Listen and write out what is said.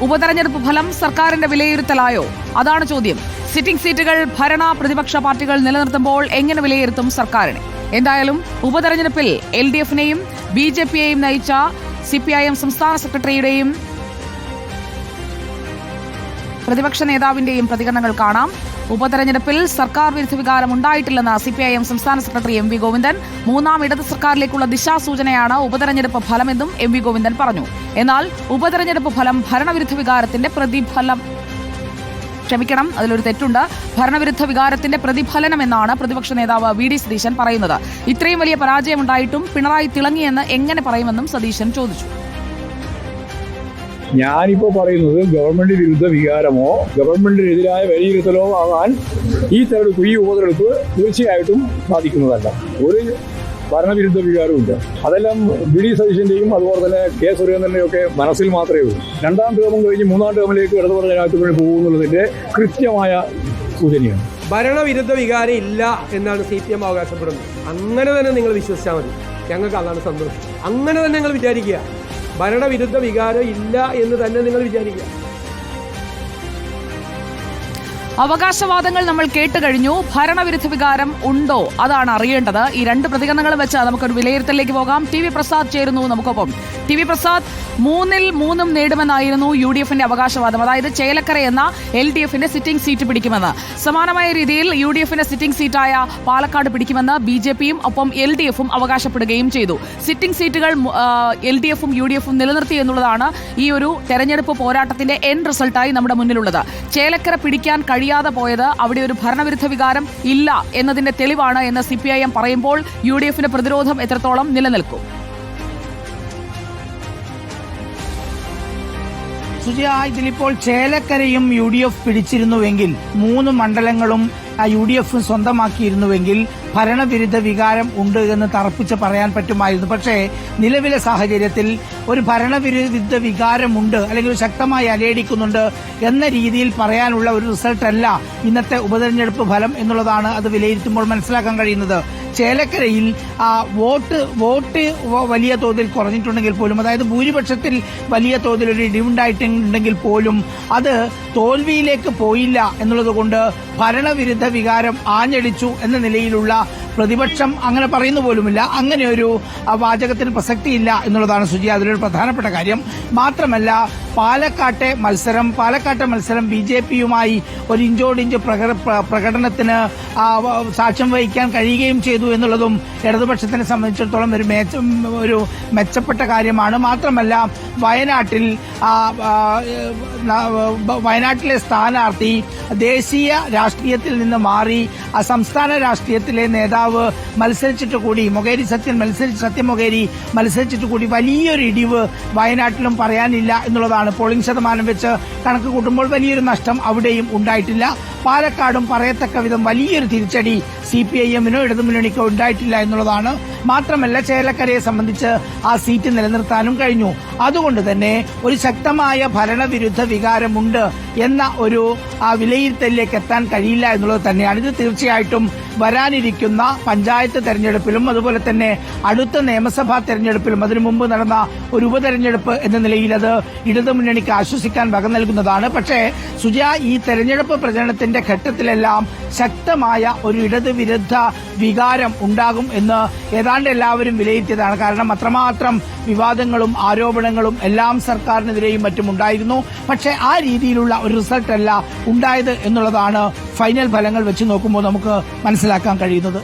ഉപതെരഞ്ഞെടുപ്പ് ഫലം സർക്കാരിന്റെ വിലയിരുത്തലായോ? അതാണ് ചോദ്യം. സിറ്റിംഗ് സീറ്റുകൾ ഭരണ പ്രതിപക്ഷ പാർട്ടികൾ നിലനിർത്തുമ്പോൾ എങ്ങനെ വിലയിരുത്തും സർക്കാരിനെ? എന്തായാലും ഉപതെരഞ്ഞെടുപ്പിൽ LDF-നെയും BJP-യെയും നയിച്ച CPIM സംസ്ഥാന സെക്രട്ടറിയുടെയും പ്രതിപക്ഷ നേതാവിന്റെയും പ്രതികരണങ്ങൾ കാണാം. ഉപതെരഞ്ഞെടുപ്പിൽ സർക്കാർ വിരുദ്ധ വികാരം ഉണ്ടായിട്ടില്ലെന്ന് CPIM സംസ്ഥാന സെക്രട്ടറി MV ഗോവിന്ദൻ. മൂന്നാം ഇടത് സർക്കാരിലേക്കുള്ള ദിശാസൂചനയാണ് ഉപതെരഞ്ഞെടുപ്പ് ഫലമെന്നും MV ഗോവിന്ദൻ പറഞ്ഞു. എന്നാൽ ഉപതെരഞ്ഞെടുപ്പ് ഫലം ഭരണവിരുദ്ധ വികാരത്തിന്റെ അതിലൊരു തെറ്റുണ്ട്. ഭരണവിരുദ്ധ വികാരത്തിന്റെ പ്രതിഫലനമെന്നാണ് പ്രതിപക്ഷ നേതാവ് VD സതീശൻ പറയുന്നത്. ഇത്രയും വലിയ പരാജയമുണ്ടായിട്ടും പിണറായി തിളങ്ങിയെന്ന് എങ്ങനെ പറയുമെന്നും സതീശൻ ചോദിച്ചു. ഞാനിപ്പോൾ പറയുന്നത് ഗവൺമെന്റ് വിരുദ്ധ വികാരമോ ഗവൺമെന്റിനെതിരായ വിലയിരുത്തലോ ആകാൻ ഈ ഉപതെരഞ്ഞെടുപ്പ് തീർച്ചയായിട്ടും സാധിക്കുന്നതല്ല. ഒരു ഭരണവിരുദ്ധ വികാരമുണ്ട്. അതെല്ലാം VD സതീശന്റെയും അതുപോലെ തന്നെ K സുരേന്ദ്രന്റെയും ഒക്കെ മനസ്സിൽ മാത്രമേ ഉള്ളൂ. രണ്ടാം ടേമും കഴിഞ്ഞ് മൂന്നാം ടേമിലേക്ക് ഇടതുപക്ഷ ജനാധിപത്യ പോകുന്നുള്ളതിന്റെ കൃത്യമായ സൂചനയാണ്. ഭരണവിരുദ്ധ വികാരം ഇല്ല എന്നാണ് CPM അവകാശപ്പെടുന്നത്. അങ്ങനെ തന്നെ നിങ്ങൾ വിശ്വസിച്ചാൽ മതി. ഞങ്ങൾക്ക് അതാണ് സന്തോഷം. അങ്ങനെ തന്നെ നിങ്ങൾ വിചാരിക്കുക. ഭരണവിരുദ്ധ വികാരം ഇല്ല എന്ന് തന്നെ നിങ്ങൾ വിചാരിക്കുക. അവകാശവാദങ്ങൾ നമ്മൾ കേട്ടുകഴിഞ്ഞു. ഭരണവിരുദ്ധ വികാരം ഉണ്ടോ? അതാണ് അറിയേണ്ടത്. ഈ രണ്ട് പ്രതികരണങ്ങളും വെച്ച് നമുക്കൊരു വിലയിരുത്തലിലേക്ക് പോകാം. TV പ്രസാദ് ചേരുന്നു നമുക്കൊപ്പം. TV പ്രസാദ്, 3-3 നേടുമെന്നായിരുന്നു UDF-ന്റെ അവകാശവാദം. അതായത് ചേലക്കര എന്ന LDF-ന്റെ സിറ്റിംഗ് സീറ്റ് പിടിക്കുമെന്ന്. സമാനമായ രീതിയിൽ UDF-ന്റെ സിറ്റിംഗ് സീറ്റായ പാലക്കാട് പിടിക്കുമെന്ന് BJP-യും ഒപ്പം LDF-ഉം അവകാശപ്പെടുകയും ചെയ്തു. സിറ്റിംഗ് സീറ്റുകൾ LDF-ഉം UDF-ഉം നിലനിർത്തി എന്നുള്ളതാണ് ഈ ഒരു തെരഞ്ഞെടുപ്പ് പോരാട്ടത്തിന്റെ എൻഡ് റിസൾട്ടായി നമ്മുടെ മുന്നിലുള്ളത്. ചേലക്കര പിടിക്കാൻ കഴിയാതെ പോയത് അവിടെ ഒരു ഭരണവിരുദ്ധ വികാരം ഇല്ല എന്നതിന്റെ തെളിവാണ് എന്ന് CPIM പറയുമ്പോൾ UDF-ന്റെ പ്രതിരോധം എത്രത്തോളം നിലനിൽക്കും? ഇതിലിപ്പോൾ ചേലക്കരയും UDF പിടിച്ചിരുന്നുവെങ്കിൽ 3 മണ്ഡലങ്ങളും UDF സ്വന്തമാക്കിയിരുന്നുവെങ്കിൽ ഭരണവിരുദ്ധ വികാരം ഉണ്ട് എന്ന് തറപ്പിച്ച് പറയാൻ പറ്റുമായിരുന്നു. പക്ഷേ നിലവിലെ സാഹചര്യത്തിൽ ഒരു ഭരണവിരുദ്ധ വികാരമുണ്ട് അല്ലെങ്കിൽ ശക്തമായി അലയടിക്കുന്നുണ്ട് എന്ന രീതിയിൽ പറയാനുള്ള ഒരു റിസൾട്ടല്ല ഇന്നത്തെ ഉപതെരഞ്ഞെടുപ്പ് ഫലം എന്നുള്ളതാണ് അത് വിലയിരുത്തുമ്പോൾ മനസ്സിലാക്കാൻ കഴിയുന്നത്. ചേലക്കരയിൽ വോട്ട് വലിയ തോതിൽ കുറഞ്ഞിട്ടുണ്ടെങ്കിൽ പോലും, അതായത് ഭൂരിപക്ഷത്തിൽ വലിയ തോതിൽ ഒരു ഇടിവുണ്ടായിട്ടുണ്ടെങ്കിൽ പോലും അത് തോൽവിയിലേക്ക് പോയില്ല എന്നുള്ളത് കൊണ്ട് ഭരണവിരുദ്ധ വികാരം ആഞ്ഞടിച്ചു എന്ന നിലയിലുള്ള പ്രതിപക്ഷം അങ്ങനെ പറയുന്നു പോലുമില്ല. അങ്ങനെ ഒരു വാചകത്തിന് പ്രസക്തിയില്ല എന്നുള്ളതാണ് അതിലൊരു പ്രധാനപ്പെട്ട കാര്യം. മാത്രമല്ല പാലക്കാട്ടെ മത്സരം BJP-യുമായി ഒരു ഇഞ്ചോടിഞ്ച് പ്രകടനത്തിന് സാക്ഷ്യം വഹിക്കാൻ കഴിയുകയും ചെയ്തു എന്നുള്ളതും ഇടതുപക്ഷത്തിനെ സംബന്ധിച്ചിടത്തോളം ഒരു മെച്ചപ്പെട്ട കാര്യമാണ്. മാത്രമല്ല വയനാട്ടിലെ സ്ഥാനാർത്ഥി ദേശീയ രാഷ്ട്രീയത്തിൽ നിന്ന് മാറി സംസ്ഥാന രാഷ്ട്രീയത്തിലെ നേതാവ് മത്സരിച്ചിട്ട് കൂടി സത്യം മൊകേരി മത്സരിച്ചിട്ട് കൂടി വലിയൊരു ഇടിവ് വയനാട്ടിലും പറയാനില്ല എന്നുള്ളതാണ്. പോളിംഗ് ശതമാനം വെച്ച് കണക്ക് കൂട്ടുമ്പോൾ വലിയൊരു നഷ്ടം അവിടെയും ഉണ്ടായിട്ടില്ല. പാലക്കാടും പറയത്തക്ക വിധം വലിയൊരു തിരിച്ചടി CPIM-നോ ഇടതുമുന്നണിക്കോ ഉണ്ടായിട്ടില്ല എന്നുള്ളതാണ്. മാത്രമല്ല ചേലക്കരയെ സംബന്ധിച്ച് ആ സീറ്റ് നിലനിർത്താനും കഴിഞ്ഞു. അതുകൊണ്ട് തന്നെ ഒരു ശക്തമായ ഭരണവിരുദ്ധ വികാരമുണ്ട് എന്ന ഒരു വിലയിരുത്തലിലേക്ക് എത്താൻ കഴിയില്ല എന്നുള്ളത് തന്നെയാണ്. ഇത് തീർച്ചയായിട്ടും വരാനിരിക്കുന്ന പഞ്ചായത്ത് തെരഞ്ഞെടുപ്പിലും അതുപോലെ തന്നെ അടുത്ത നിയമസഭാ തെരഞ്ഞെടുപ്പിലും അതിനു മുമ്പ് നടന്ന ഒരു ഉപതെരഞ്ഞെടുപ്പ് എന്ന നിലയിൽ അത് ഇടതുമുന്നണിക്ക് ആശ്വസിക്കാൻ വക നൽകുന്നതാണ്. പക്ഷേ ഈ തെരഞ്ഞെടുപ്പ് പ്രചരണത്തിന്റെ ഘട്ടത്തിലെല്ലാം ശക്തമായ ഒരു ഇടതുവിരുദ്ധ വികാരം ഉണ്ടാകും എന്ന് ഏതാണ്ട് എല്ലാവരും വിലയിരുത്തിയതാണ്. കാരണം അത്രമാത്രം വിവാദങ്ങളും ആരോപണങ്ങളും എല്ലാം സർക്കാരിനെതിരെയും മറ്റും ഉണ്ടായിരുന്നു. പക്ഷേ ആ രീതിയിലുള്ള ഒരു റിസൾട്ട് അല്ല ഉണ്ടായത് എന്നുള്ളതാണ് ഫൈനൽ ഫലങ്ങൾ വെച്ച് നോക്കുമ്പോൾ നമുക്ക് മനസ്സിലാക്കാൻ കഴിയുന്നത്.